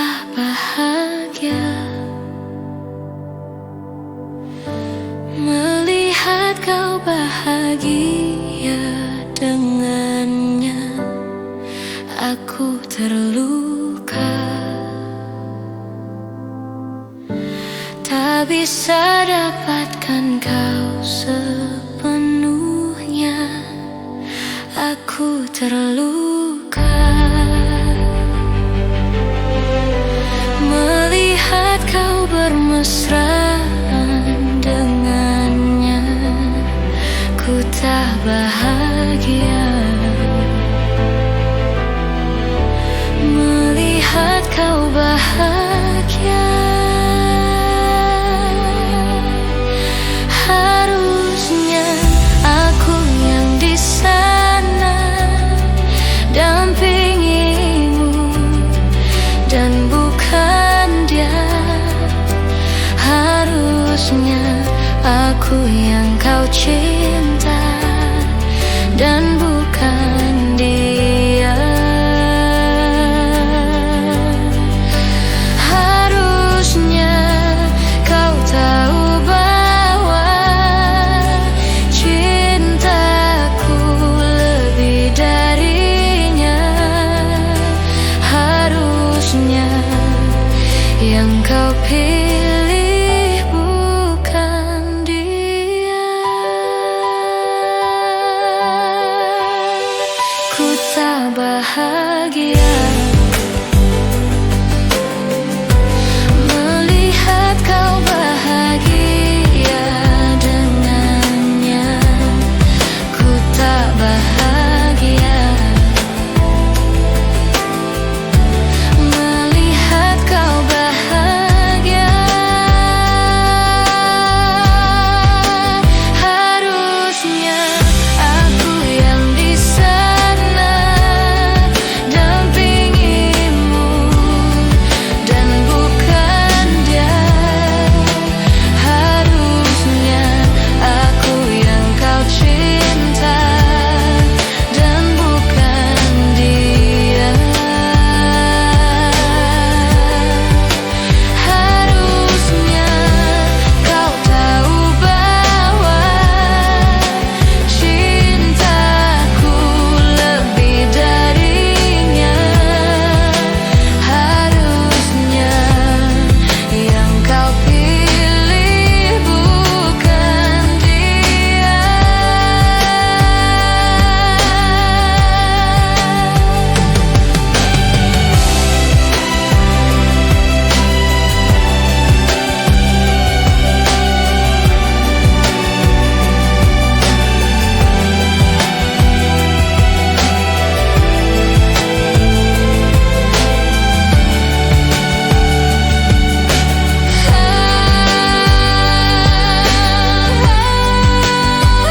tak bahagia melihat kau bahagia dengannya. Aku terluka, tak bisa dapatkan kau sepenuhnya. Aku terluka melihat kau bermesraan dengannya. Ku tak bahagia melihat kau bahagia. Harusnya aku yang di sana dampingimu dan bukan dia. Harusnya aku yang kau cinta dan bukan dia. Harusnya kau tahu bahwa cintaku lebih darinya. Harusnya yang kau pilih bukan dia. Ku tak bahagia melihat kau bahagia dengannya. Ku tak bahagia melihat kau bahagia. Harusnya aku yang di sana dampingimu dan bukan dia. Harusnya aku yang kau cinta dan bukan dia. Harusnya kau tahu bahwa cintaku lebih darinya. Harusnya yang kau pilih bukan dia.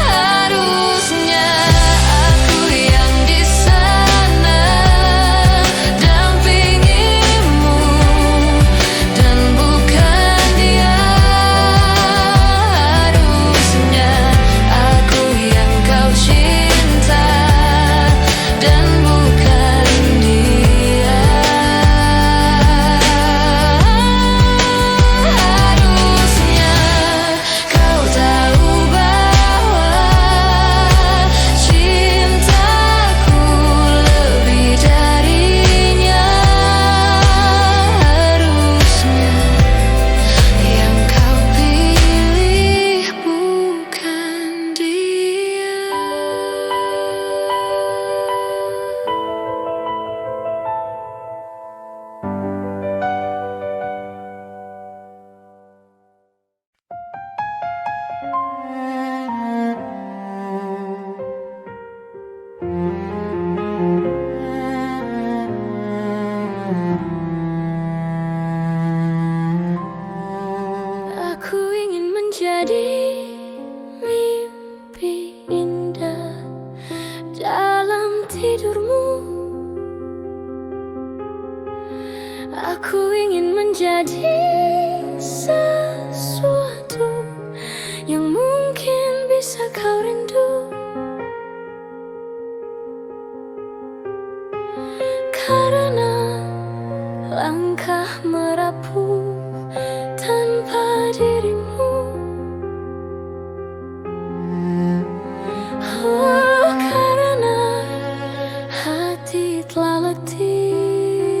Harusnya aku yang di sana dampingimu dan bukan dia. Harusnya aku yang kau cinta dan bukan dia. Harusnya kau tahu bahwa cintaku lebih darinya. Harusnya yang kau pilih bukan dia. Aku ingin menjadi mimpi indah dalam tidurmu. Aku ingin menjadi sesuatu yang mungkin bisa kau rindu. Karena langkah merapuh tanpa dirimu. Oh, karena hati telah letih,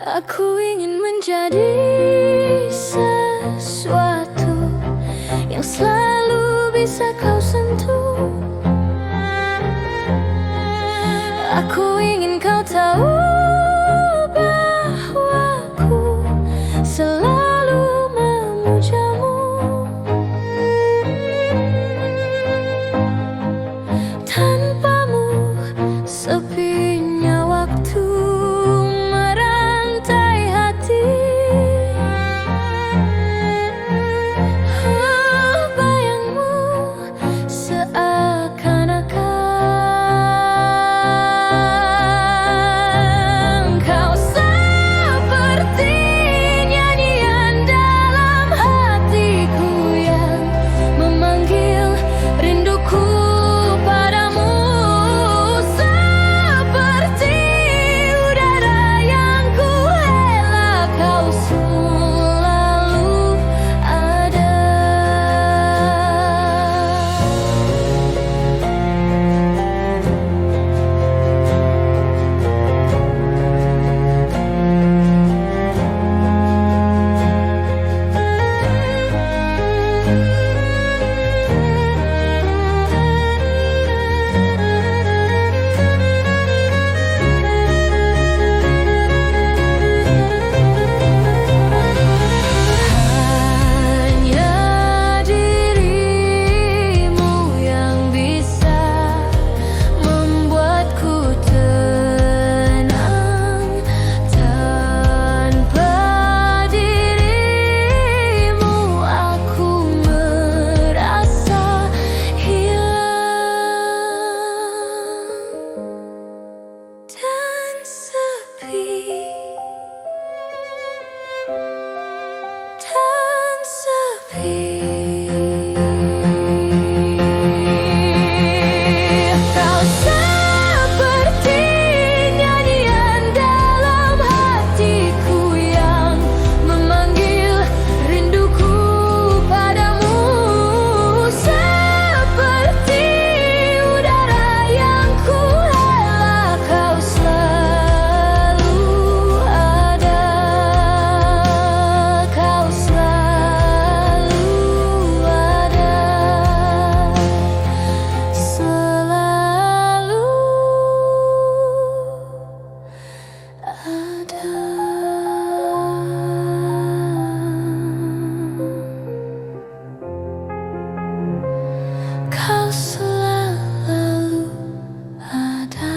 aku ingin menjadi sesuatu yang selalu bisa kau sentuh. Aku ingin kau tahu bahwa aku selalu memujamu. Tanpamu sepinya waktu merantai hati. Oh, bayangmu seakan-akan kau seperti nyanyian dalam hatiku yang memanggil rinduku padamu. Seperti udara yang ku hela, kau selalu ada. Hanya dirimu yang bisa membuatku tenang. Tanpa dirimu aku merasa hilang dan sepi. Kau seperti nyanyian dalam hatiku yang memanggil rinduku padamu. Seperti udara yang ku hela, kau selalu ada. Kau selalu ada. Selalu ada. Kau selalu ada.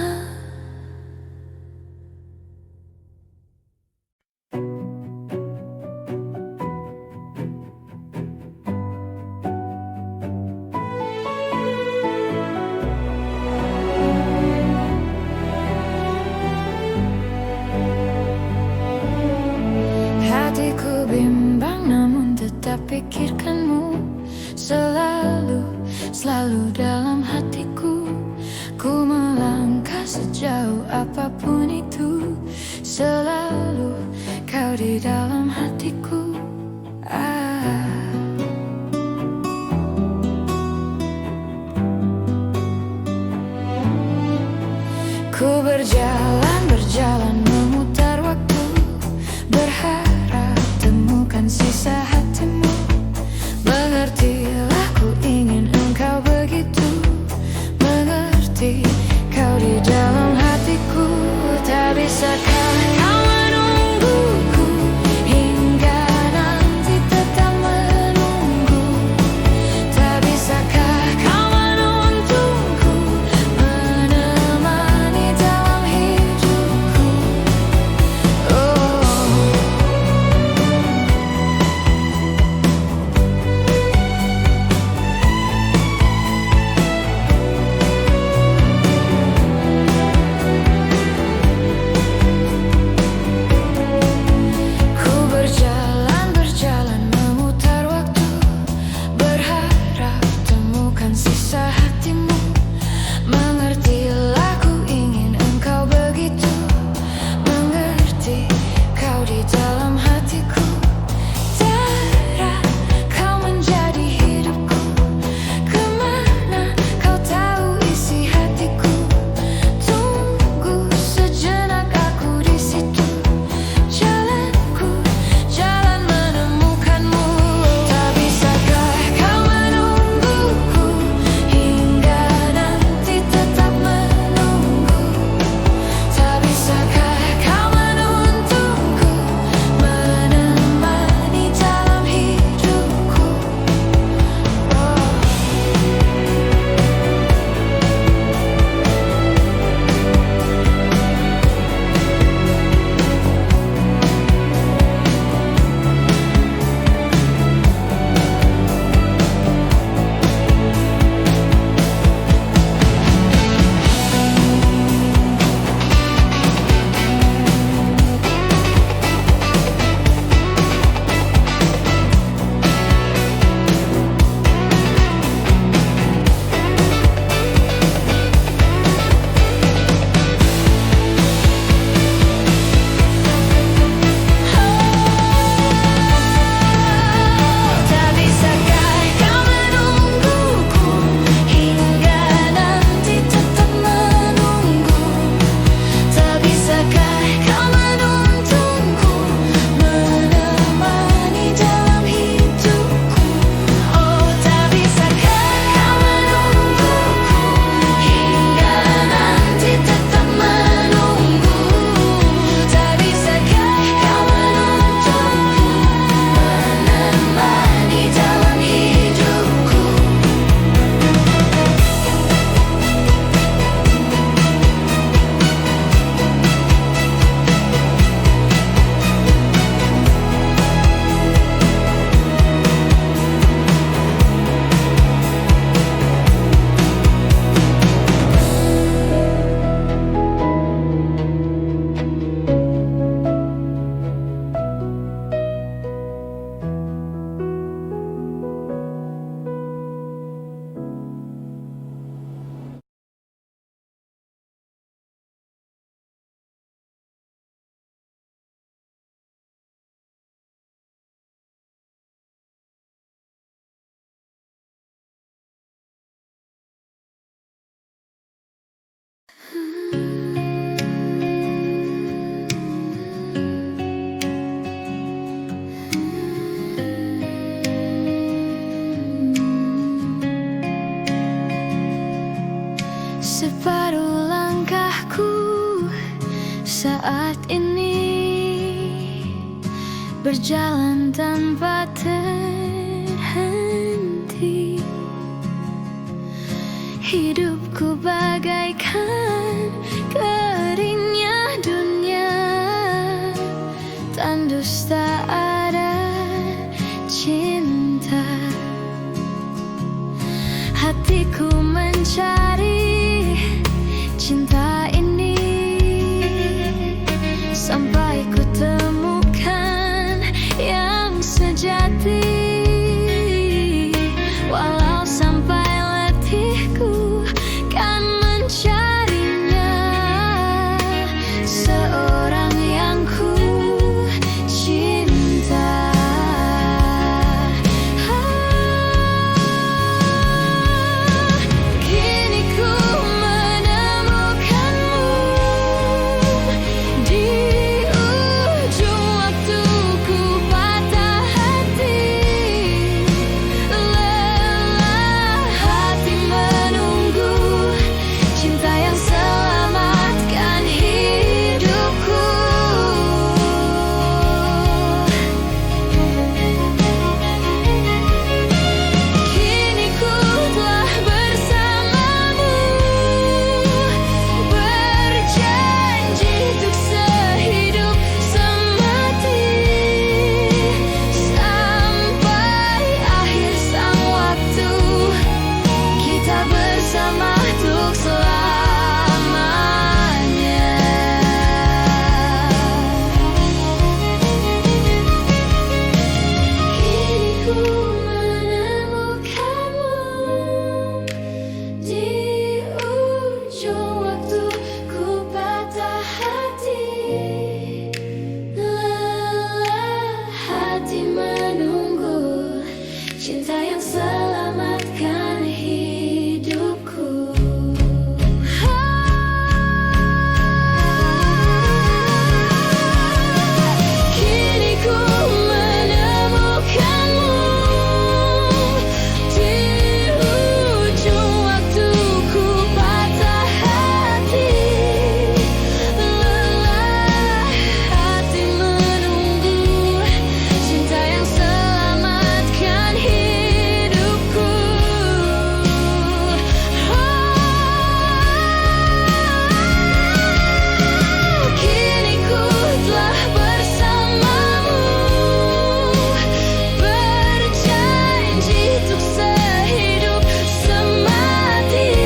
Hatiku bimbang namun tetap pikirkanmu. Selalu dalam hatiku. Ku melangkah sejauh apapun itu. Selalu kau di dalam hatiku. Ku berjalan memutar waktu, berharap temukan sisa hatimu. Mengertilah, ku ingin engkau begitu mengerti. Kau di dalam hatiku, tak bisakah kau menungguku hingga ini berjalan tanpa terhenti. Hidupku bagaikan keringnya dunia, tandus tak ada cinta. Hatiku mencari cinta ini sampai ku temukan yang sejati. Walau sampai letihku kan mencarinya, seorang yang ku cinta. Kini ku menemukanmu di ujung waktu ku patah hati. Lelah hati menunggu cinta yang selamatkan hidupku. Kini ku telah bersamamu, berjanji untuk sehidup semati, sampai akhir sang waktu kita bersama untuk selamanya. Kini ku menemukanmu di ujung waktu ku patah hati. Lelah hati menunggu cinta yang selamatkan hidupku. Kini ku menemukanmu di ujung waktu ku patah hati. Lelah hati menunggu cinta yang selamatkan hidupku. Kini ku telah bersamamu, berjanji untuk sehidup semati,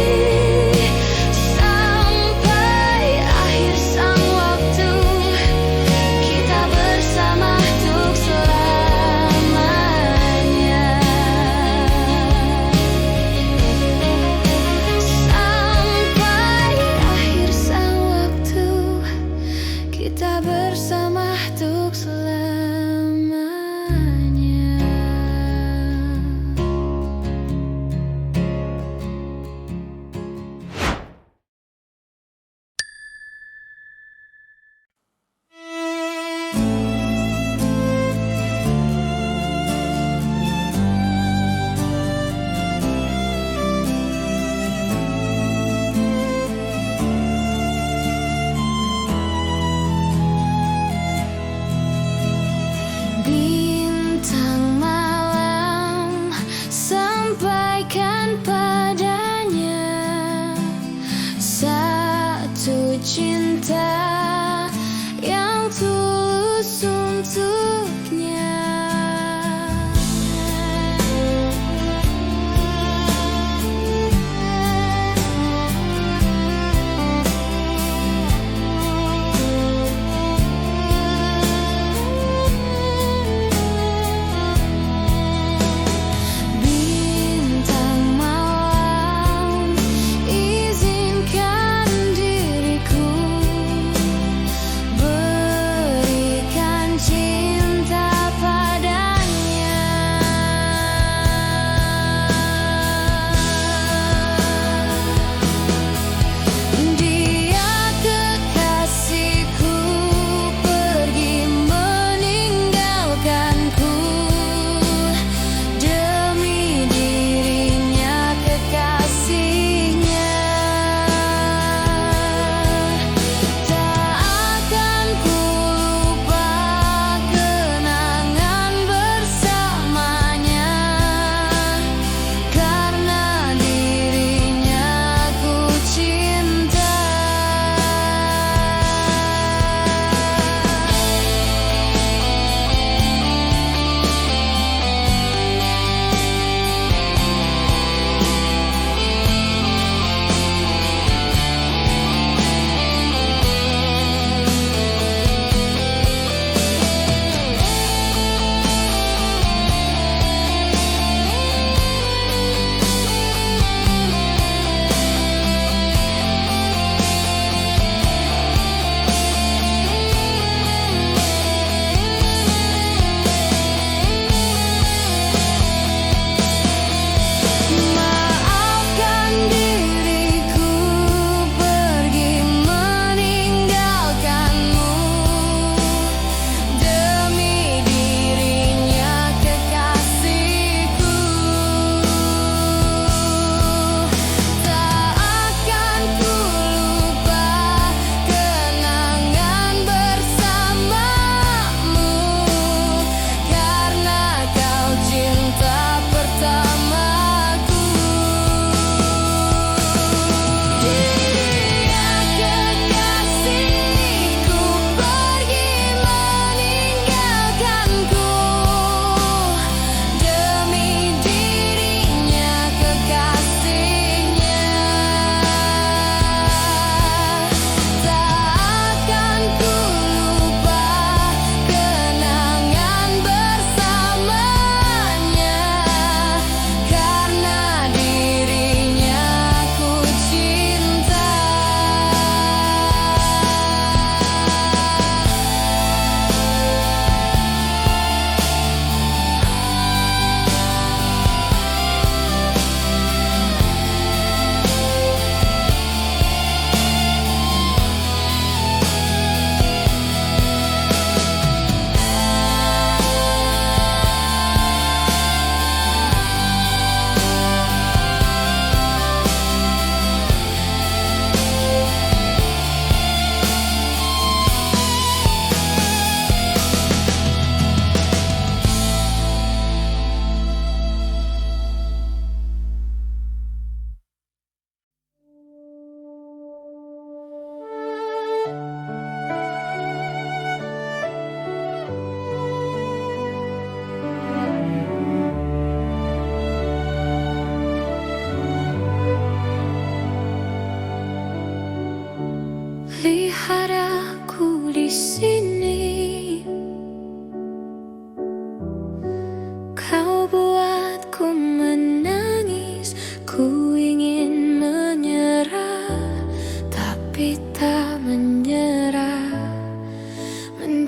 sampai akhir sang waktu kita bersama untuk selamanya. Sampai akhir sang waktu kita bersama untuk selamanya. Bintang malam, sampaikan padanya satu cinta yang tulus untuknya. Bintang malam, izinkan diriku berikan cinta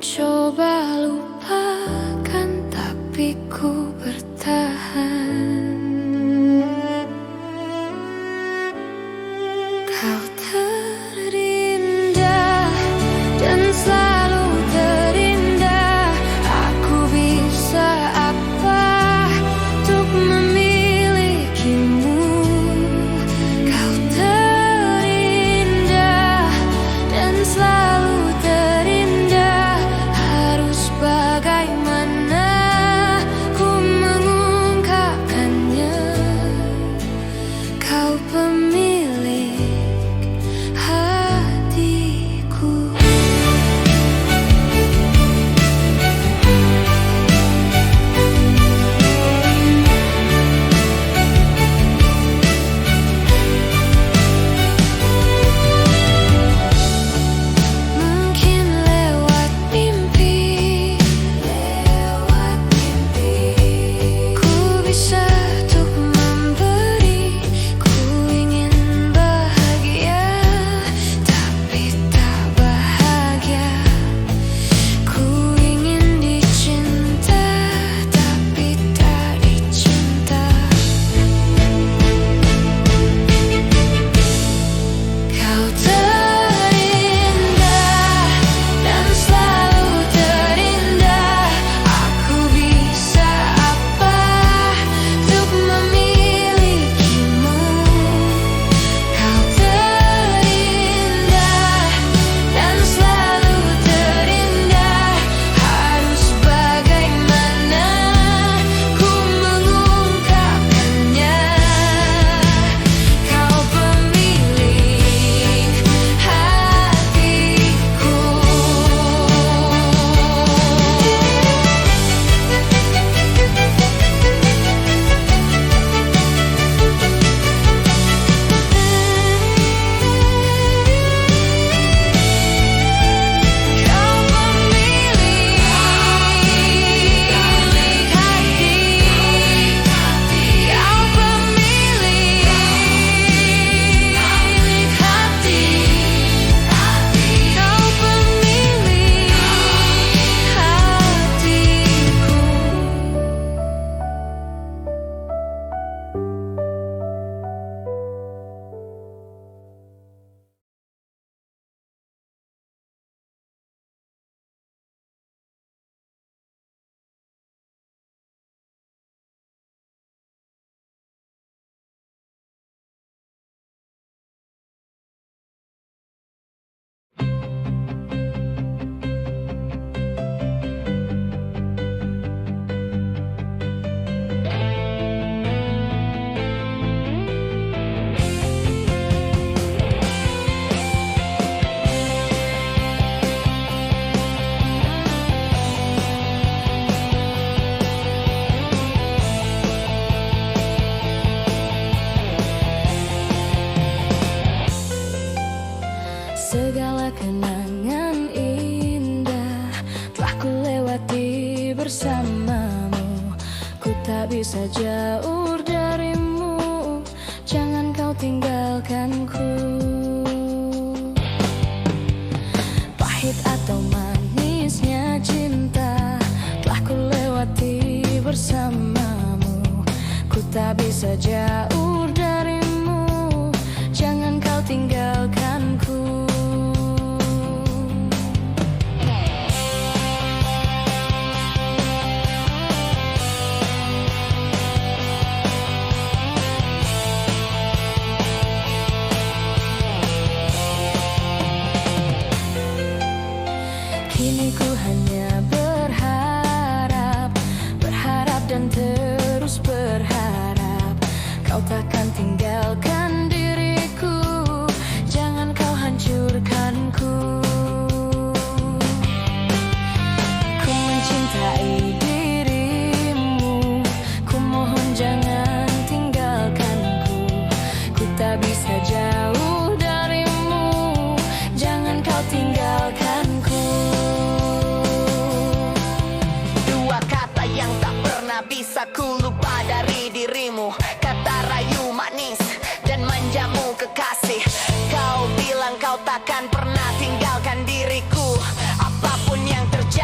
mencoba lupakan, tapi ku bertahan. Kau terindah dan selalu terindah. Aku bisa apa untuk memilikimu? Kau terindah dan selalu terindah. Harus bagaimana ku mengungkapkannya? Kau pemilik hatiku. Mungkin lewat mimpi, ku bisa untuk memberi. Ku ingin bahagia, tapi tak bahagia. Ku ingin dicinta, tapi tak dicinta. Kau terindah dan selalu terindah. Aku bisa apa untuk memilikimu? Kau terindah dan selalu terindah. Harus bagaimana ku mengungkapkannya? Kau pemilik hatiku. Kau pemilik hati. Kau pemilik hati. Kau pemilik hatiku. Segala kenangan indah telah ku lewati bersamamu. Ku tak bisa jauh darimu, jangan kau tinggalkanku. Pahit atau manisnya cinta telah ku lewati bersamamu. Ku tak bisa jauh darimu, jangan kau tinggalkanku. Kini ku hanya berharap, berharap dan terus berharap. Kau takkan tinggalkan diriku, jangan kau hancurkanku. Ku mencintai dirimu, ku mohon jangan tinggalkanku. Ku tak bisa jauh darimu, jangan kau tinggalkanku. Dua kata yang tak pernah bisa ku lupa dari dirimu. Kata rayu manis dan manjamu kekasih. Kau bilang kau takkan pernah tinggalkan diriku. Apapun yang terjadi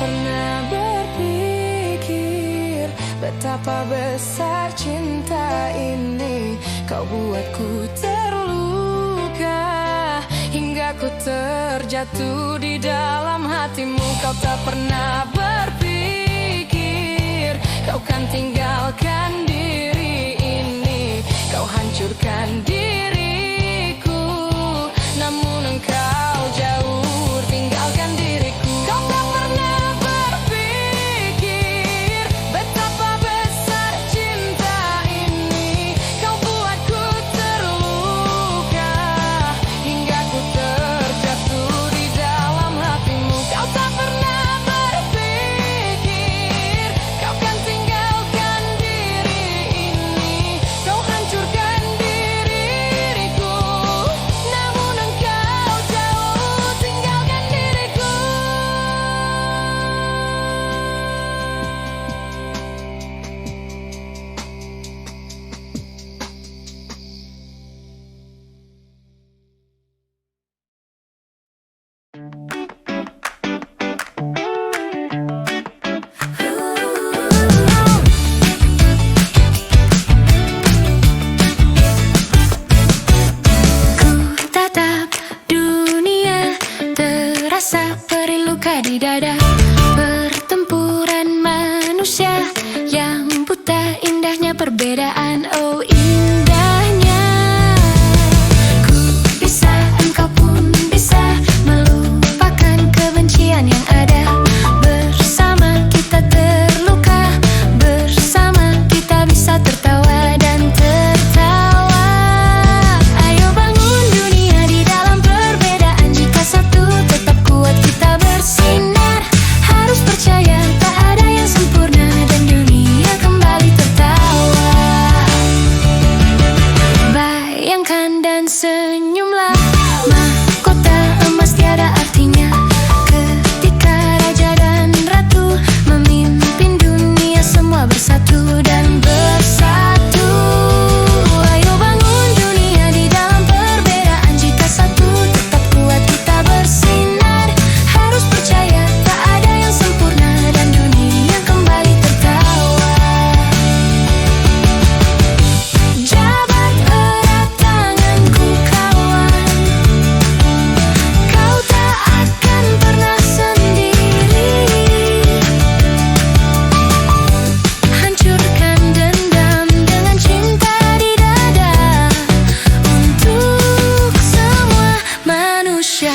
pernah berpikir betapa besar cinta ini. Kau buatku terluka hingga ku terjatuh di dalam hatimu. Kau tak pernah berpikir kau kan tinggalkan diri ini. Kau hancurkan diriku, namun engkau jauh tinggalkan diriku. Kau tak pernah berpikir betapa besar cinta ini. Kau buatku terluka hingga ku terjatuh di dalam hatimu. Kau tak pernah berpikir kau kan tinggalkan diri ini. Kau hancurkan diriku, namun engkau jauh tinggalkan diriku. Ku tatap dunia, terasa perih luka di dada. Pertempuran manusia yang buta, indahnya perbedaan. Oh indahnya, ku bisa, engkau pun bisa melupakan kebencian yang ada. Bersama kita terluka, bersama kita bisa tertawa dan tertawa. Ayo bangun dunia di dalam perbedaan. Jika satu tetap kuat kita bersinar. Harus percaya tak ada yang sempurna dan dunia kembali tertawa. Bayangkan dan senyumlah, mahkota emas tiada artinya ketika raja dan ratu memimpin dunia semua bersatu dan bersatu. Ayo bangun dunia di dalam perbedaan. Jika satu tetap kuat kita bersinar. Harus percaya tak ada yang sempurna dan dunia kembali tertawa. Jabat erat tanganku kawan, kau tak akan pernah sendiri. Hancurkan dendam dengan cinta di dada untuk semua manusia.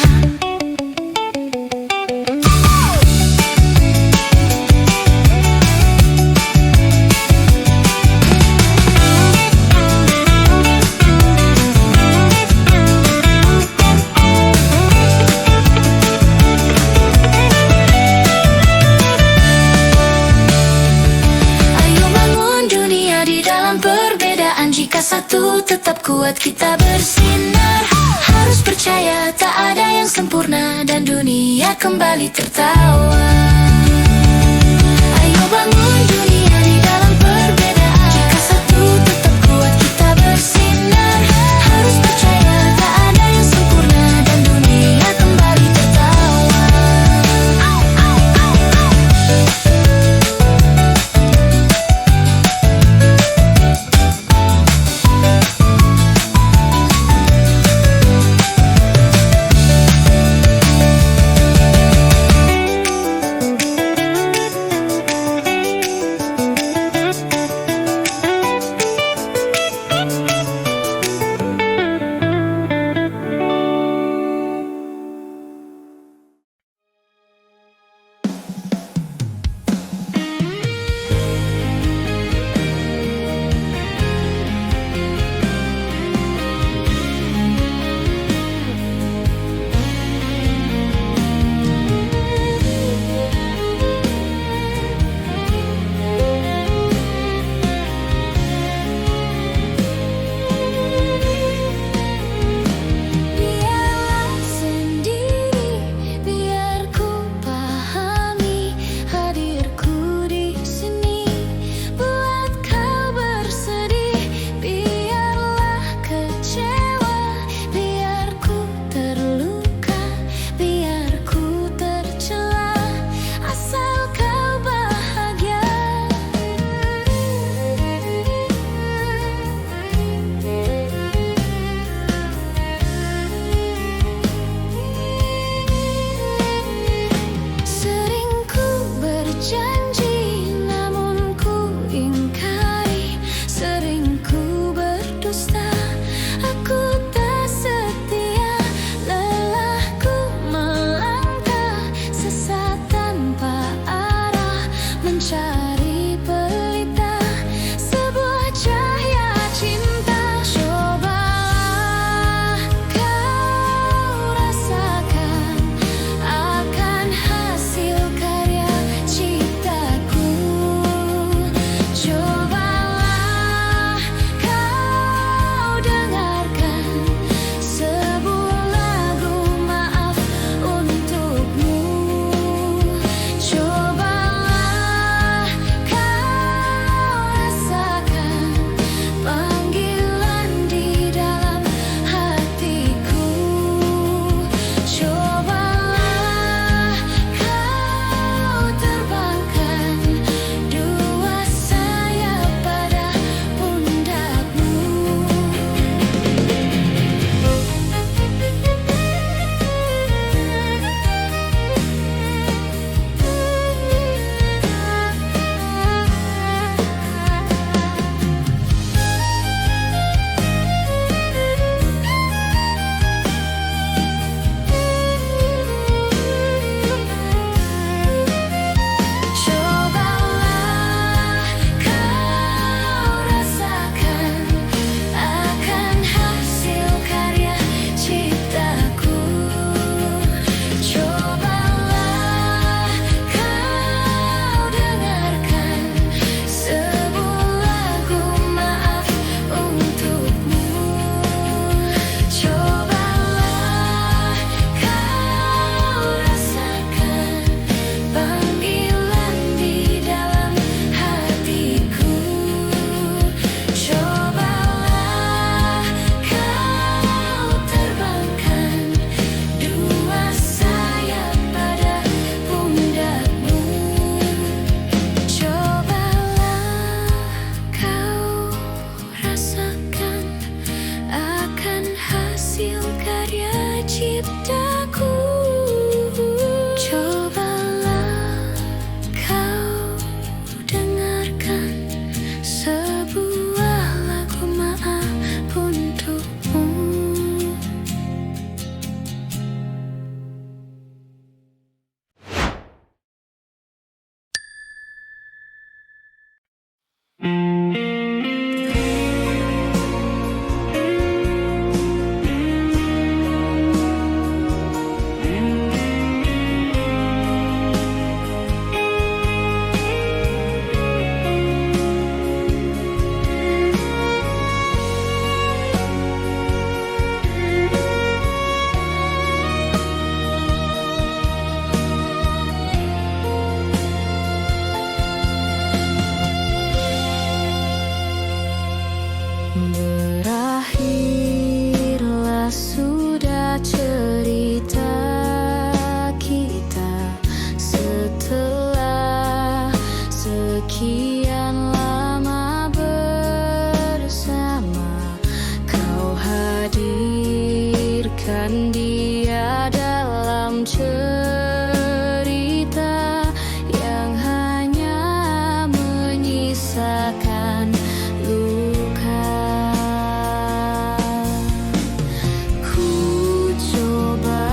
Ayo bangun dunia di dalam perbedaan. Jika satu tetap kuat kita bersinar. Harus percaya tak ada yang sempurna dan dunia kembali tertawa. Ayo bangun dunia di dalam perbedaan. Jika satu tetap kuat kita bersinar. Harus percaya tak ada yang sempurna dan dunia kembali tertawa. Sekian lama bersama, kau hadirkan dia dalam cerita yang hanya menyisakan luka. Ku coba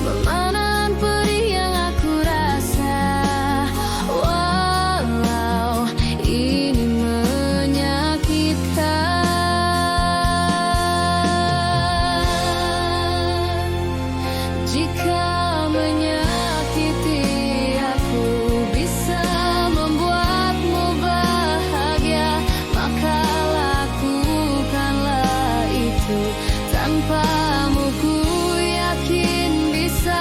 menahan pedih yang aku rasa, walau ini menyakitkan. Jika menyakiti aku bisa membuatmu bahagia, maka lakukanlah itu. Tanpamu ku yakin bisa.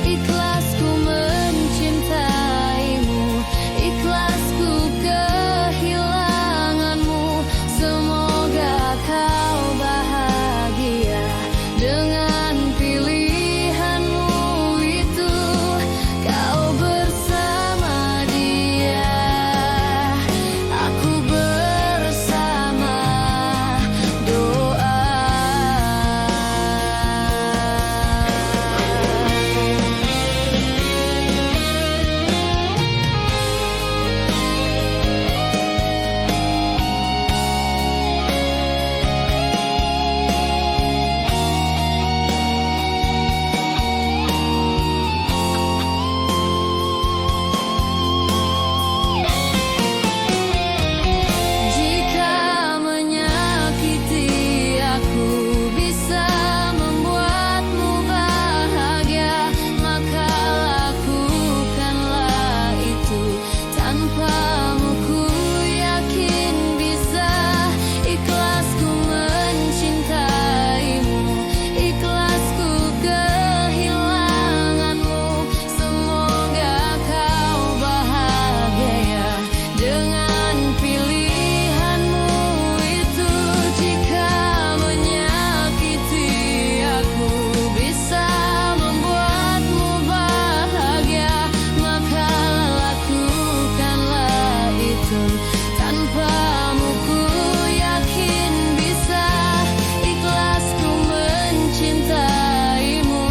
Ikhlas ku mencintaimu, ikhlas ku kehilanganmu. Semoga kau bahagia dengan pilihanmu itu. Kau bersama dia, aku bersama doa. Jika menyakiti aku bisa membuatmu bahagia, maka lakukanlah itu. Tanpamu ku yakin bisa. Ikhlas ku mencintaimu, ikhlas ku kehilanganmu. Semoga kau bahagia dengan pilihanmu itu. Jika menyakiti aku bisa membuatmu bahagia, maka lakukanlah itu. Tanpamu ku yakin bisa. Ikhlas ku mencintaimu,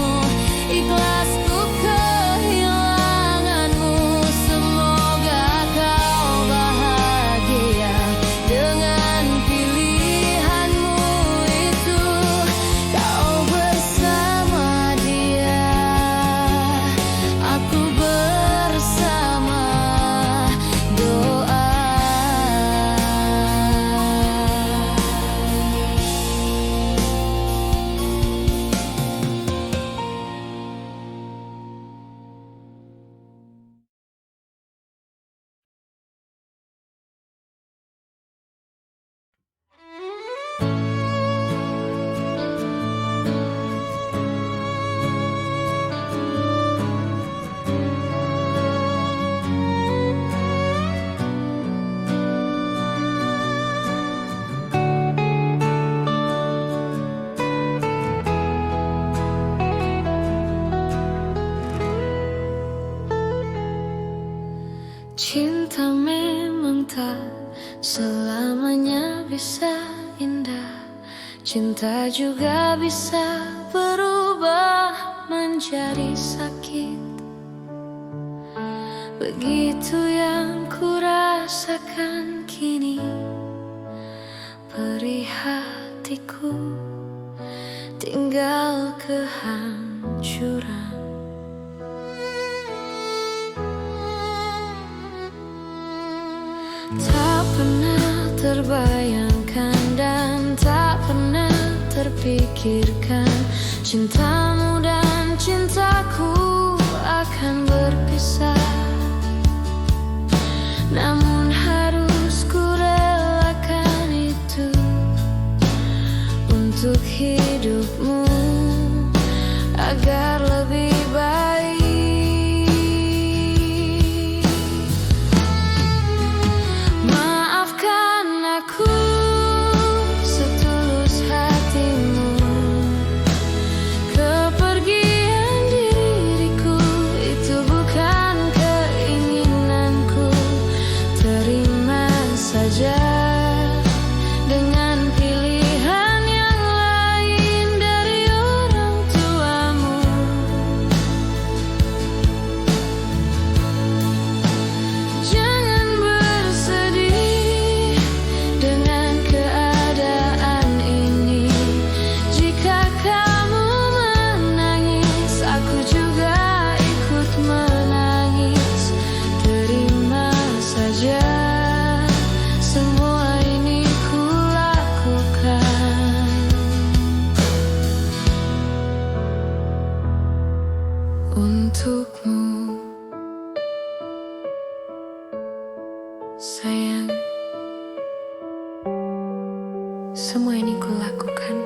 ikhlas ku kehilanganmu. Semoga kau bahagia dengan pilihanmu itu. Kau bersama dia, aku bersama doa. Cinta memang tak selamanya bisa indah. Cinta juga bisa berubah menjadi sakit. Begitu yang ku rasakan kini. Perih hatiku tinggal kehancuran. Tak pernah terbayangkan dan tak pernah terpikirkan cintamu dan cintaku akan berpisah. Namun harus ku relakan itu untuk hidupmu agar lebih baik. Maafkan aku setulus hatimu. Kepergian diriku itu bukan untukmu. Sayang, semua ini kulakukan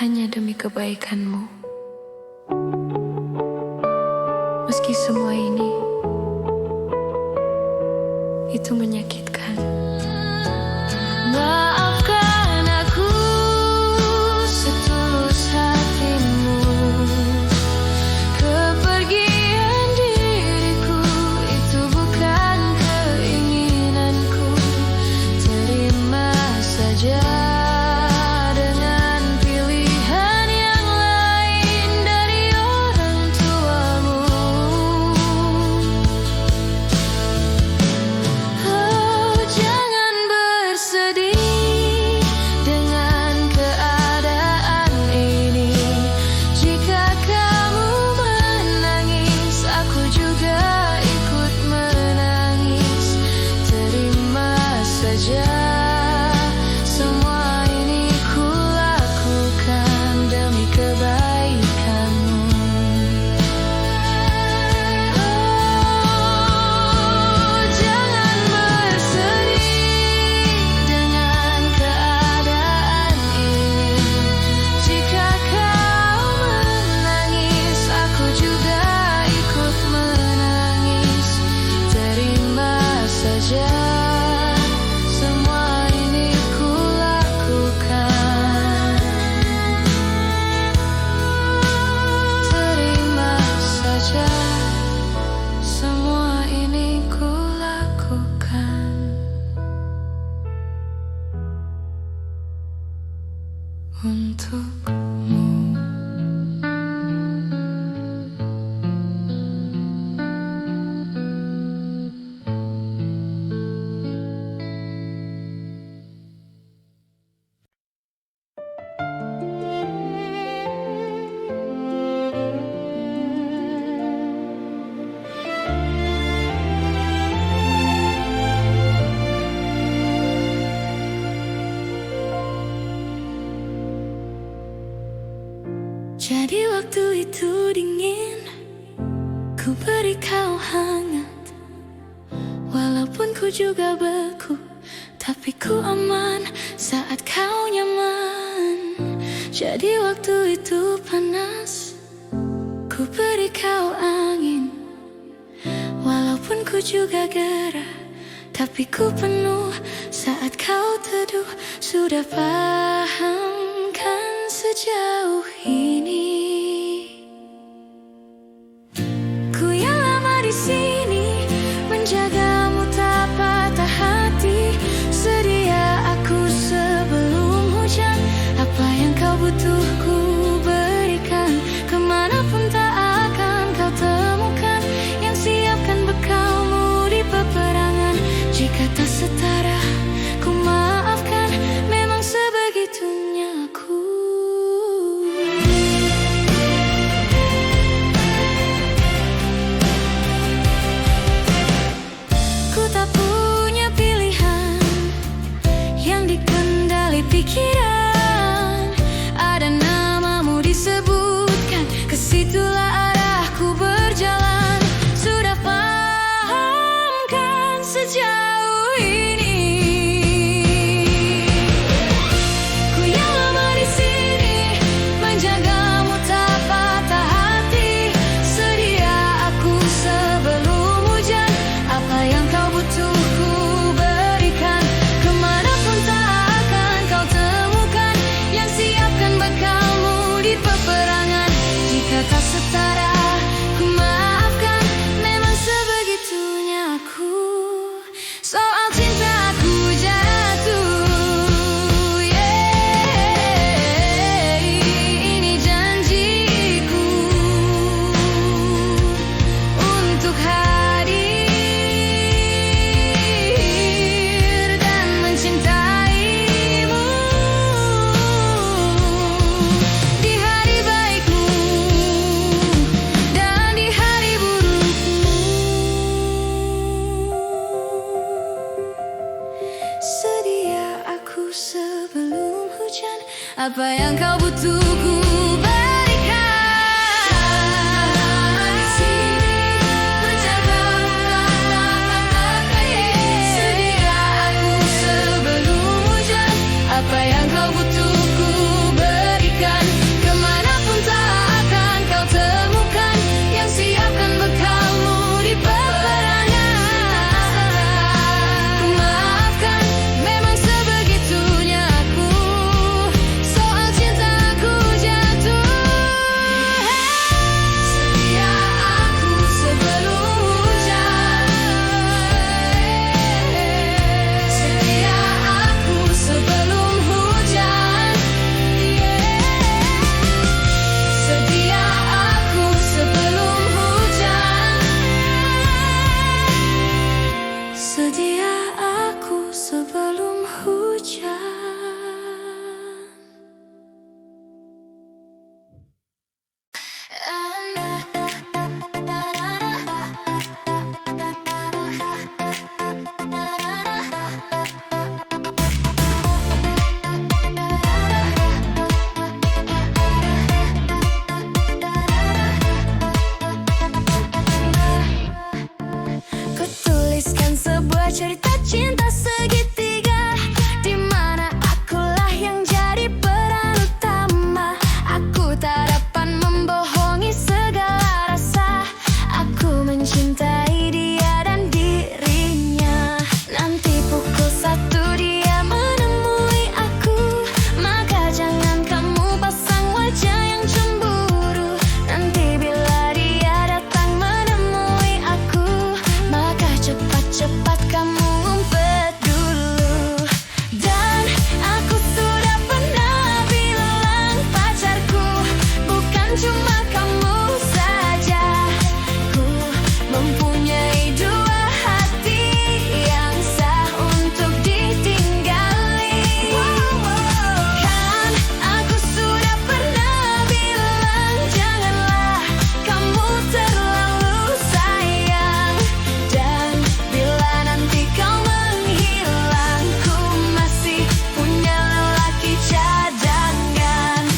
hanya demi kebaikanmu. Meski semua ini itu menyakitkan. Maafkan aku setulus hatimu. Kepergian diriku itu bukan keinginanku. Terima saja dengan pilihan yang lain dari orang tuamu. Oh, jangan bersedih dengan keadaan ini. Jika kamu menangis, aku juga ikut menangis. Terima saja, semua ini kulakukan demi kebaikanmu. Oh, jangan bersedih dengan keadaan ini. Jika kau menangis, aku juga ikut menangis. Terima saja, semua ini kulakukan. Terima saja, semua ini kulakukan untukmu. Jadi waktu itu dingin, ku beri kau hangat. Walaupun ku juga beku, tapi ku aman saat kau nyaman. Jadi waktu itu panas, ku beri kau angin. Walaupun ku juga gerah, tapi ku penuh saat kau teduh. Sudah paham kan sejauh ini? Ku yang lama di sini menjagamu tak patah hati. Sedia aku sebelum hujan. Apa yang kau butuh ku berikan. Kemanapun tak akan kau temukan. Yang siapkan bekalmu di peperangan. Jika tak setara ku maafkan. Memang sebegitunya aku. Ku tak punya pilihan yang dikendali pikiran. Ada namamu disebutkan, kesitulah arahku berjalan. Sudah paham kan sejauh ini? Ku yang lama di sini menjagamu tak patah hati. Sedia aku sebelum hujan. Apa yang kau butuh ku berikan. Kemanapun tak akan kau temukan. Yang siapkan bekalmu di peperangan. Jika tak setara ku maafkan. Memang sebegitunya aku. Soal cintaku jatuh, yeah. Ini janjiku untuk hadir dan mencintaimu di hari baikmu dan di hari burukmu. Sedia aku sebelum hujan. Apa yang kau butuh ku berikan. mencintai dia dan dirinya. Nanti pukul 1 dia menemui aku, maka jangan kamu pasang wajah yang cemburu. Nanti bila dia datang menemui aku, maka cepat-cepat kamu ngumpet dulu. Dan aku sudah pernah bilang pacarku bukan cuma kamu saja. Ku mempunyai 2 hati yang sah untuk ditinggali. Kan aku sudah pernah bilang janganlah kamu terlalu sayang. Dan bila nanti kau menghilang, ku masih punya lelaki cadangan.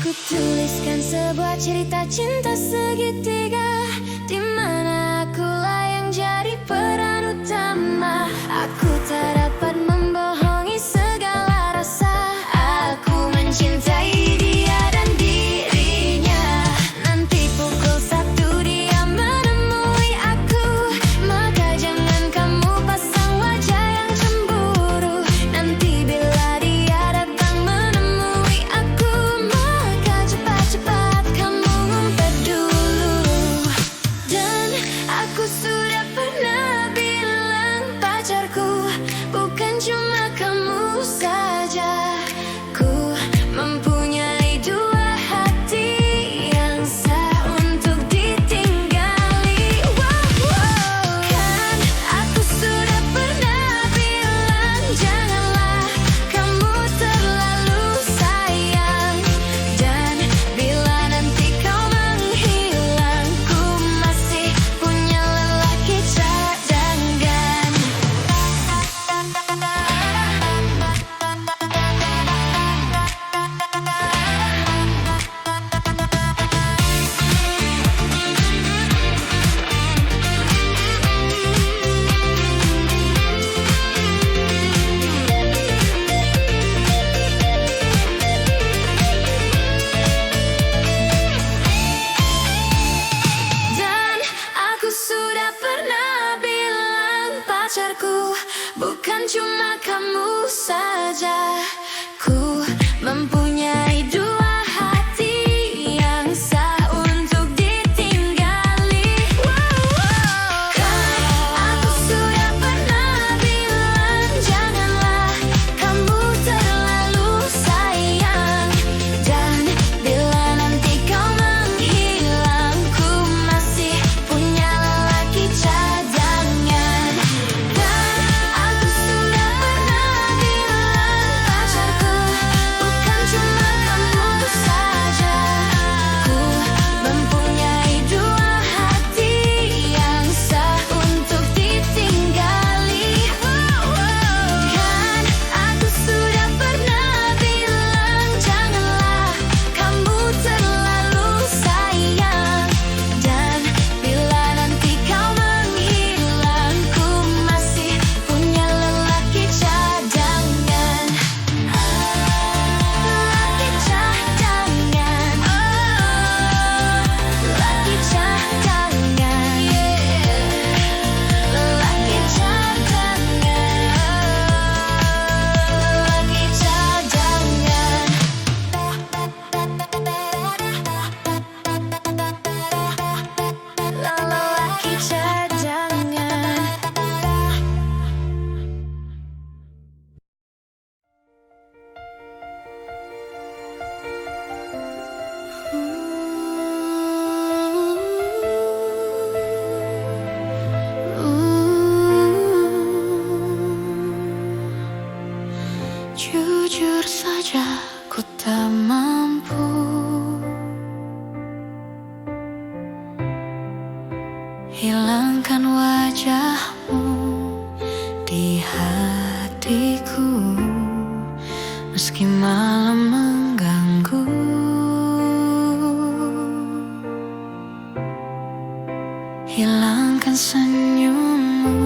Ku tuliskan sebuah cerita cinta segitiga, di mana akulah yang jadi peran utama. Aku tak dapat membohongi segala rasa. Aku mencintai dia dan dirinya. Nanti pukul 1 dia menemui aku, maka jangan kamu pasang wajah yang cemburu. Nanti bila dia datang menemui aku, maka cepat-cepat kamu ngumpet dulu. Dan aku sudah pernah bilang pacarku bukan cuma kamu saja. Ku mempunyai 2 hati yang sah untuk ditinggali. Kan aku sudah pernah bilang janganlah kamu terlalu sayang. Dan bila nanti kau menghilang, ku masih punya lelaki cadangan. Dan aku sudah pernah bilang pacarku bukan cuma kamu saja. Ku mempunyai 2 hati yang sah untuk ditinggali. Kan aku sudah pernah bilang janganlah kamu terlalu sayang. Dan bila nanti kau menghilang, ku masih punya lelaki cadangan. Dan aku sudah pernah bilang pacarku bukan cuma kamu saja. Ku mempunyai 2 hati yang sah untuk ditinggali. Kan aku sudah pernah bilang janganlah kamu terlalu sayang. Dan bila nanti kau menghilang, ku masih punya lelaki cadangan. Lelaki cadangan. Lelaki cadangan. Lelaki cadangan. Lelaki cadangan. Jujur saja ku tak mampu hilangkan wajahmu di hatiku, meski malam mengganggu. Hilangkan senyummu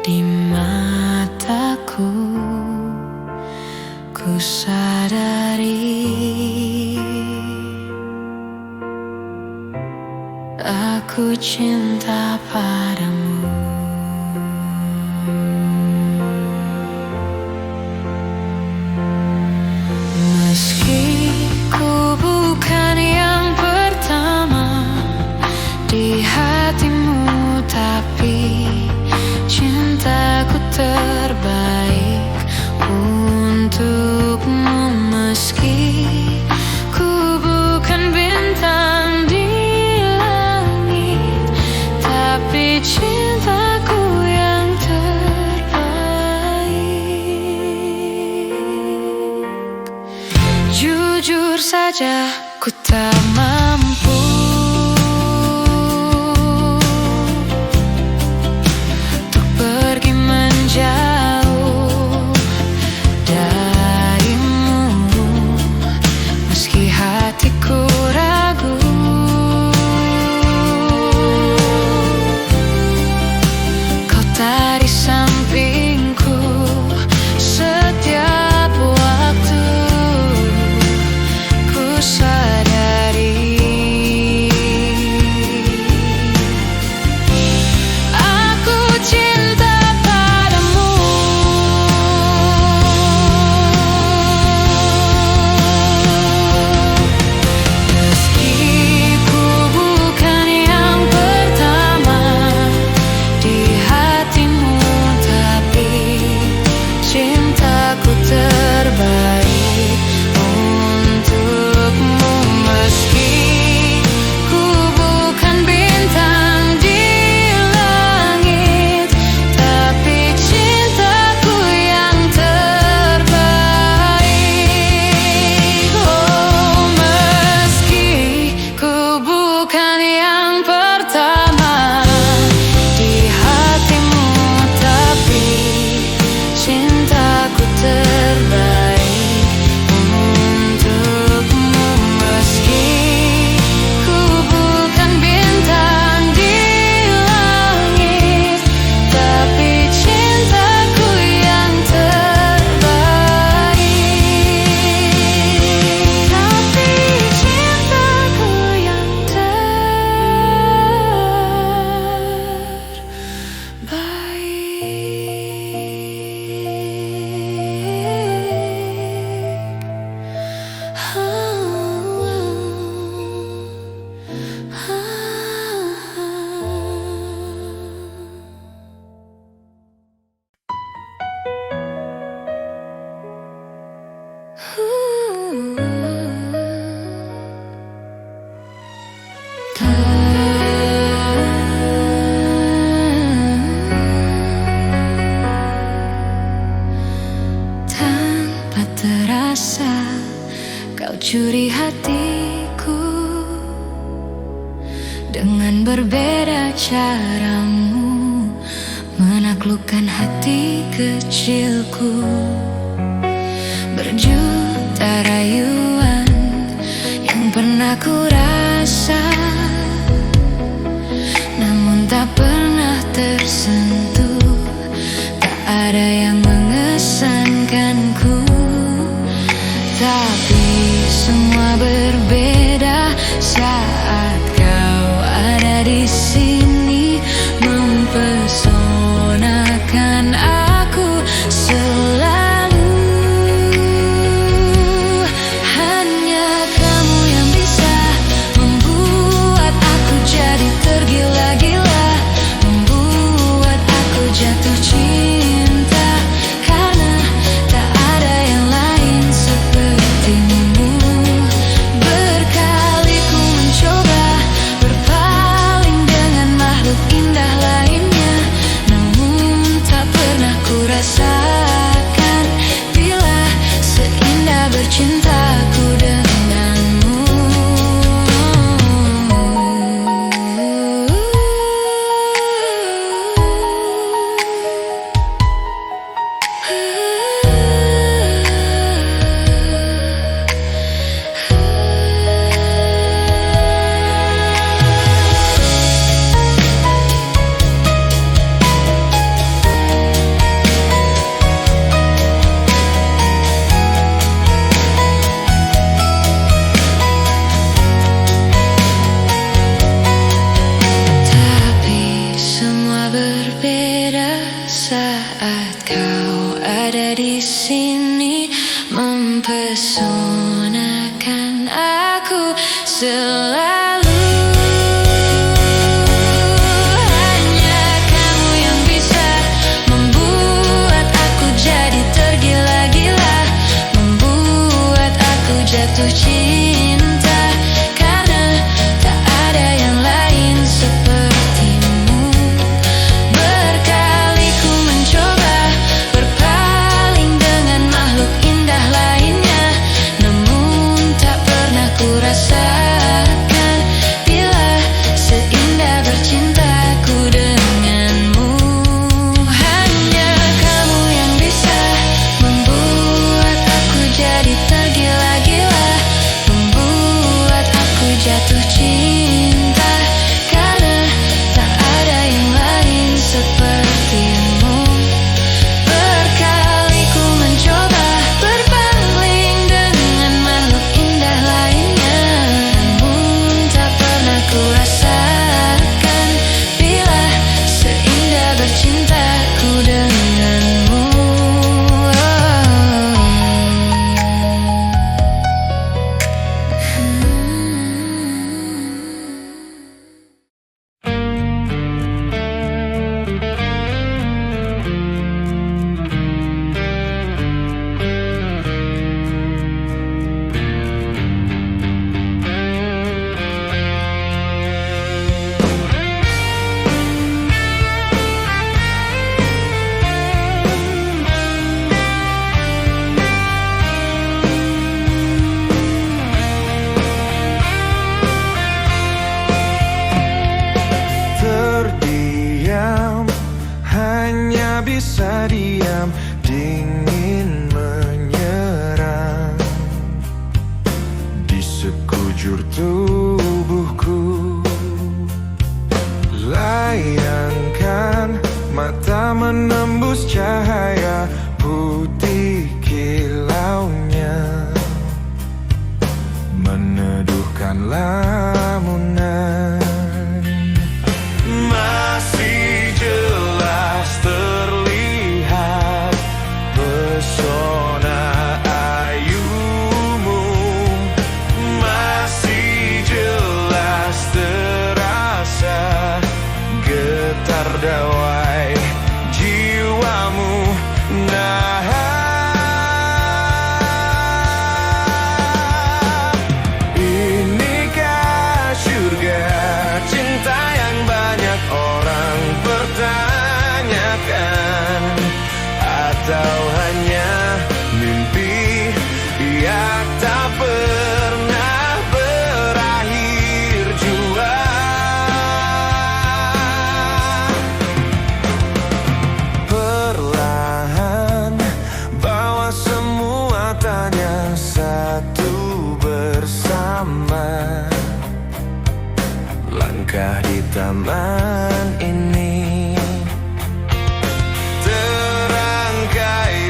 di mataku, tanpaku ku sadari aku cinta padamu. Meski ku bukan yang pertama di hatimu, tapi cintaku terbaik untukmu. Meski ku bukan bintang di langit, tapi cintaku yang terbaik. Jujur saja ku tak mampu untuk pergi menjauh darimu. Meski hatiku ragu, kau tak di sampingku setiap waktu. Ku sadari aku cinta padamu. Meski ku bukan yang pertama di hatimu, tapi cintaku terbaik untukmu. Meski ku bukan bintang di langit, tapi cintaku yang terbaik. Oh, meski ku bukan yang pertama di hatimu, tapi cintaku terbaik untukmu. Meski ku bukan bintang di langit, tapi cintaku yang terbaik. Tapi cintaku yang tanpa terasa kau curi hatiku dengan berbeda caramu menaklukkan hati kecilku. Berjuta rayuan yang pernah ku rasa, namun tak pernah tersentuh. Tak ada yang mengesankanku, tapi semua berbeda saat kau ada di sini, mempesonakan aku selalu. Hanya kamu yang bisa membuat aku jadi tergila-gila, membuat aku jatuh cinta kau ada di sini mempesonakan aku selalu. Hanya kamu yang bisa membuat aku jadi tergila-gila, membuat aku jatuh cinta, karena tak ada yang lain sepertimu. Berkali ku mencoba berpaling dengan makhluk indah lainnya, namun tak pernah ku rasakan bila seindah bercintaku denganmu. Hanya kamu yang bisa membuat aku jadi tergila-gila, membuat aku jatuh cinta, karena tak ada yang lain sepertimu. Berkali ku mencoba berpaling dengan makhluk indah lainnya, namun tak pernah ku rasakan bila seindah bercintaku denganmu. Terdiam, hanya bisa diam, dingin menyerang di sekujur tubuhku. Layangkan mata menembus cahaya putih kilaunya, meneduhkan lamunan. Masih jelas terlihat pesona ayumu, masih jelas terasa getar dawai jiwamu. Nah, inikah surga cinta yang banyak orang pertanyakan, atau hanya mimpi yang tak pernah berakhir jua? Perlahan bawa semua tanya satu bersama, langkah di taman ini terangkai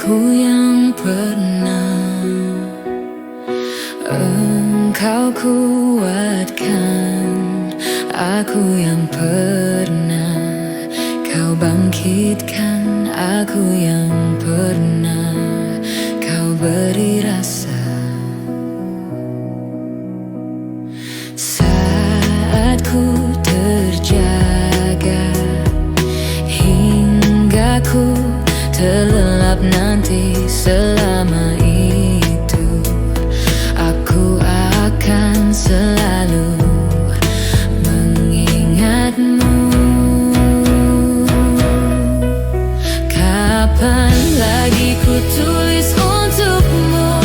Aku yang pernah engkau kuatkan, aku yang pernah kau bangkitkan, aku yang pernah kau beri rasa. Saat ku terjaga hingga ku terlelap nanti, selama itu aku akan selalu mengingatmu. Kapan lagi ku tulis untukmu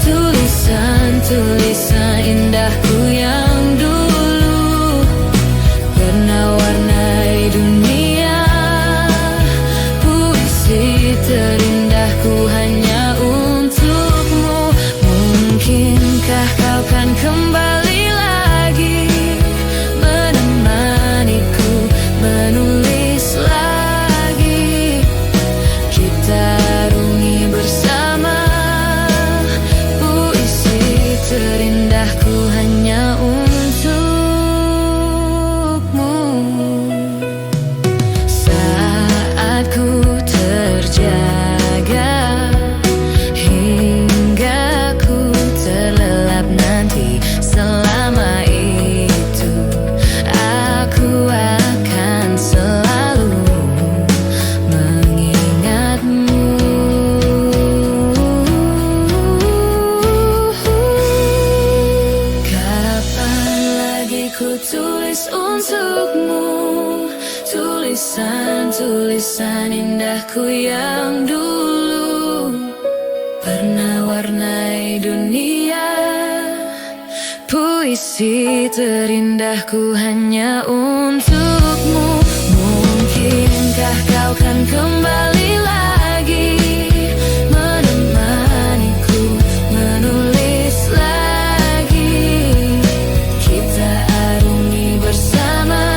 tulisan-tulisan indahku yang dulu pernah warnai dunia. Puisi terindahku hanya untukmu. Mungkinkah kau kan kembali lagi menemaniku menulis lagi, kita arungi bersama. Puisi terindahku hanya untukmu. Saat ku terjaga hingga ku terlelap nanti, selama itu aku akan selalu mengingatmu. Kapan lagi ku tulis untukmu tulisan-tulisan indahku yang dulu pernah warnai dunia. Puisi terindahku hanya untukmu. Mungkinkah kau kan kembali lagi menemaniku menulis lagi, kita arungi bersama.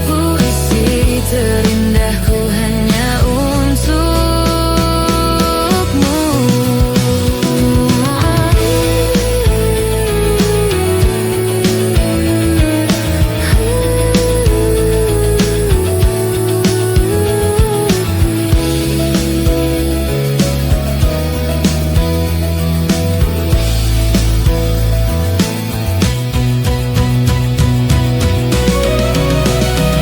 Puisi terindahku hanya untukmu.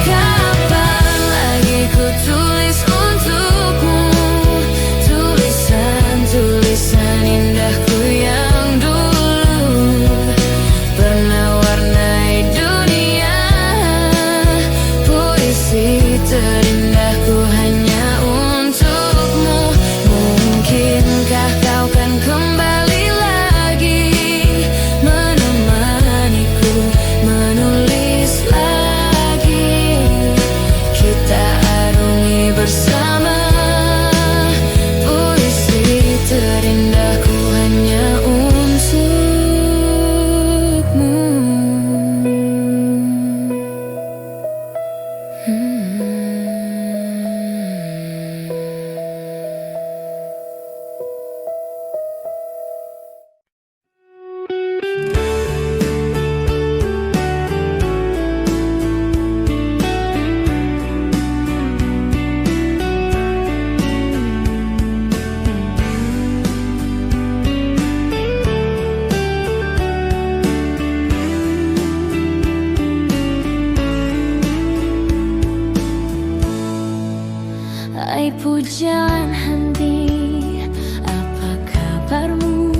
Kapan lagi ku tulis untukmu tulisan-tulisan indahku yang dulu pernah warnai dunia. Puisi terindahku hanya untukmu. Mungkinkah kau kan kembali lagi menemaniku menulis lagi, kita arungi bersama. Puisi terindahku hanya untukmu. Hai pujaan hati, apa kabarmu?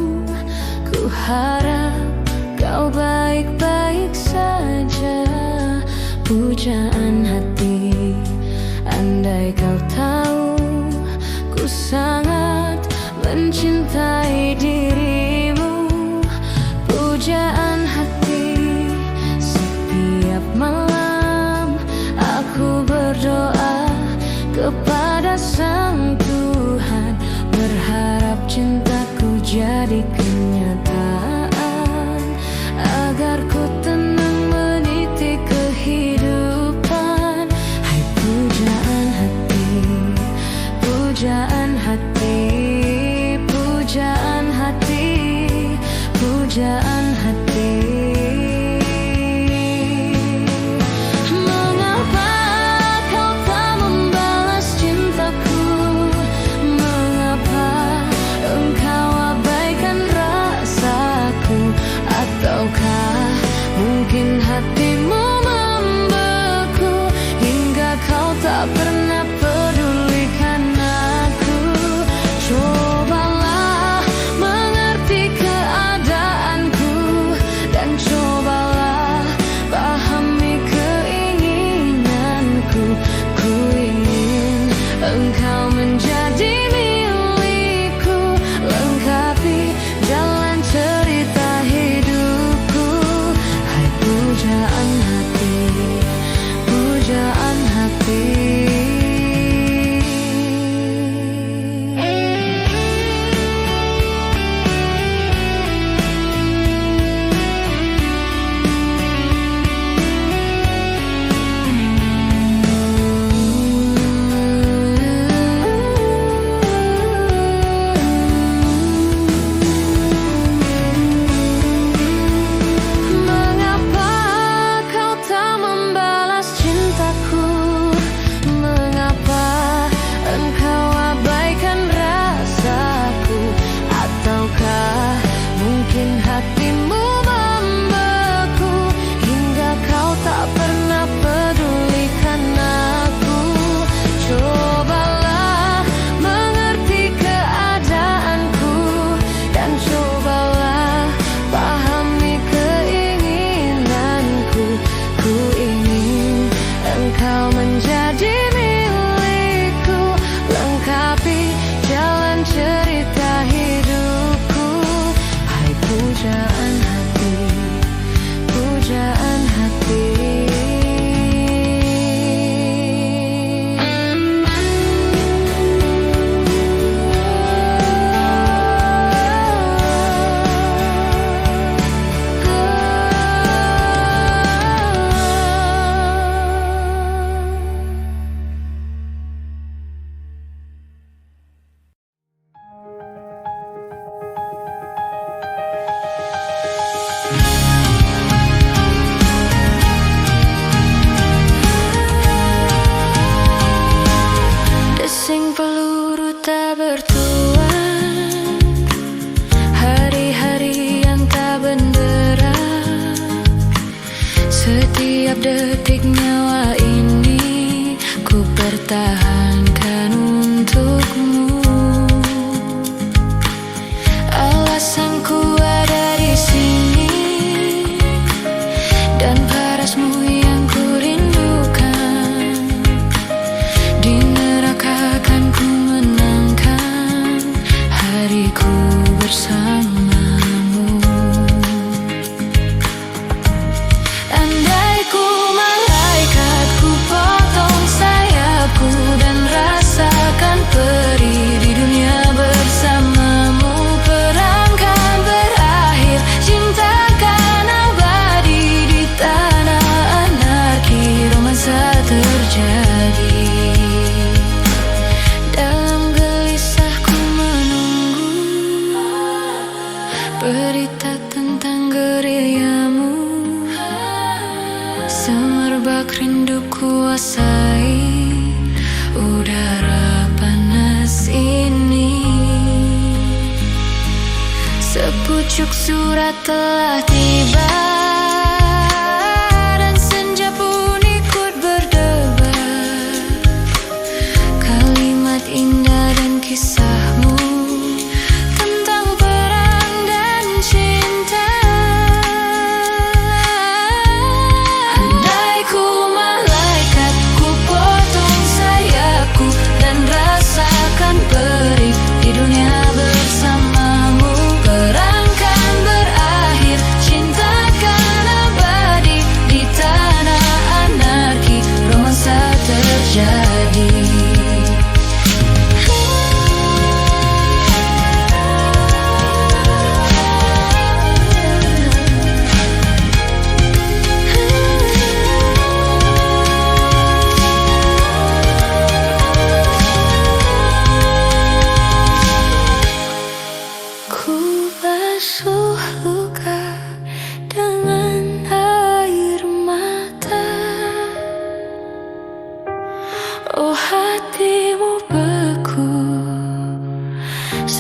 Ku harap kau baik-baik saja. Pujaan hati, andai kau tahu ku sangat mencintai dirimu. Pujaan hati, setiap malam aku berdoa kepada Sang Tuhan, berharap cintaku jadi kenyataan, agar ku tenang meniti kehidupan. Hai pujaan hati, pujaan pujaan hati. Mengapa kau tak membalas cintaku? Mengapa engkau abaikan rasaku? Ataukah mungkin hatimu membeku hingga kau tak pernah pedulikan aku? Cobalah mengerti keadaanku dan cobalah pahami keinginanku. Ku ingin engkau menjadi milikku, lengkapi jalan cerita hidupku. Hai pujaan hati, pujaan hati. Mengapa kau tak membalas cintaku? Mengapa engkau abaikan rasaku? Ataukah mungkin hatimu membeku hingga kau tak pernah pedulikan aku? Cobalah mengerti keadaanku dan cobalah pahami keinginanku. Ku ingin engkau menjadi milikku, lengkapi jalan cerita hidupku. Hai pujaan hati, pujaan hati. Desing peluru tak bertuan, hari-hari yang tak benderang. Setiap detik nyawa ini ku pertahankan untukmu. Alasanku ada di sini dan parasmu yang ku rindukan. Di neraka kan ku menangkan hariku bersamamu. Andai ku malaikat, ku potong sayapku dan rasakan perih di dunia bersamamu. Perang kan berakhir, cinta kan abadi di tanah anarki. Romansa terjadi. Dalam gelisahku menunggu berita tentang gerilyamu. Semerbak rindu kuasai udara panas ini. Sepucuk surat telah tiba dan senja pun ikut berdebar. Kalimat indah dan kisahmu tentang perang dan cinta. Andai ku malaikat, ku potong sayapku dan rasakan perih di dunia bersamamu. Perang kan berakhir, cinta kan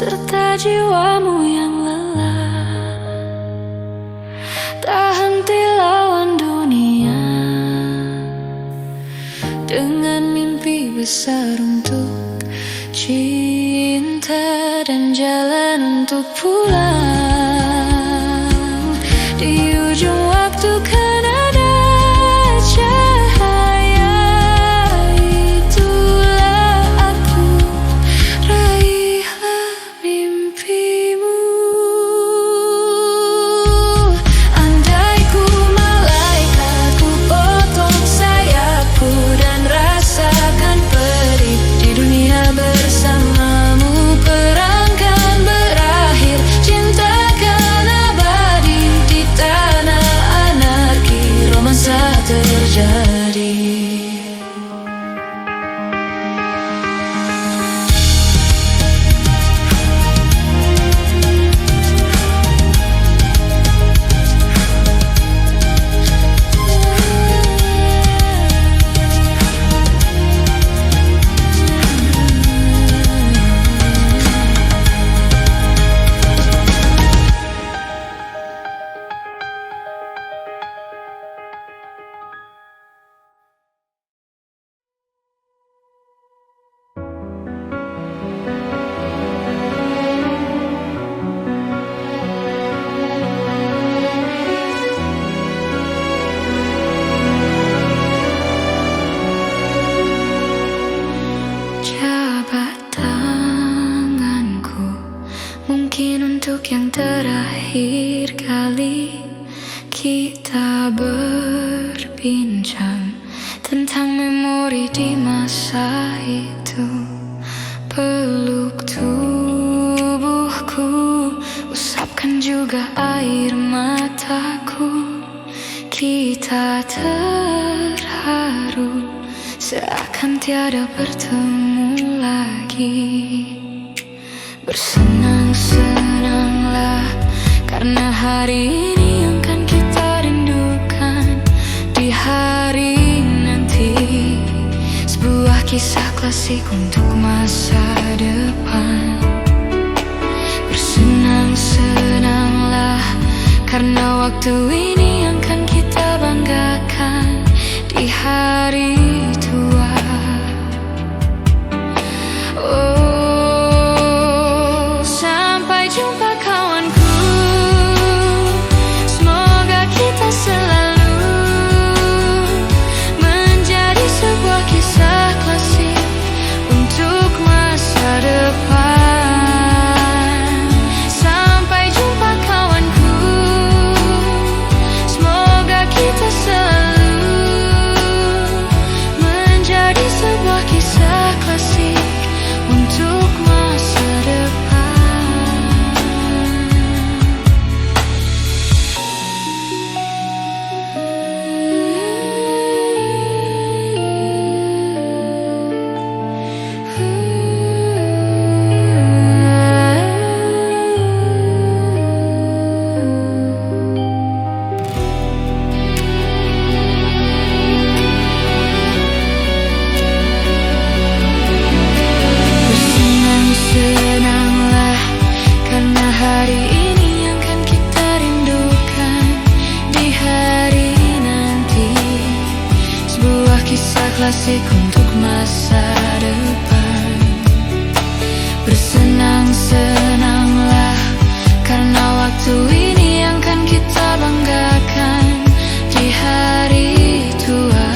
serta jiwamu yang lelah. Tak henti lawan dunia dengan mimpi besar untuk cinta dan jalan untuk pulang. Di ujung waktu kan ada cahaya, itulah aku, raihlah mimpimu. Andai ku malaikat, ku potong sayapku dan rasakan pedih di dunia bersamamu. Perang kan berakhir, cinta kan abadi di tanah anarki, romansa terjadi. Jabat tanganku, mungkin untuk yang terakhir kali kita berbincang tentang memori di masa itu. Peluk tubuhku, usapkan juga air mataku. Kita terharu seakan tiada bertemu lagi. Bersenang-senanglah karena hari ini yang kan kita rindukan. Di hari nanti sebuah kisah klasik untuk masa depan. Bersenang-senanglah karena waktu ini yang kan kita banggakan. Di hari tua, oh, sampai jumpa kawanku. Semoga kita selalu menjadi sebuah kisah klasik untuk masa depan. Sampai jumpa kawanku. Semoga kita selalu sebuah kisah klasik untuk masa depan. Hari ini yang kan kita rindukan. Di hari nanti sebuah kisah klasik untuk masa depan. Bersenang-senanglah karena waktu ini yang kan kita banggakan. Di hari tua,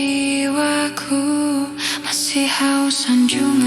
jiwaku masih haus sanjungan.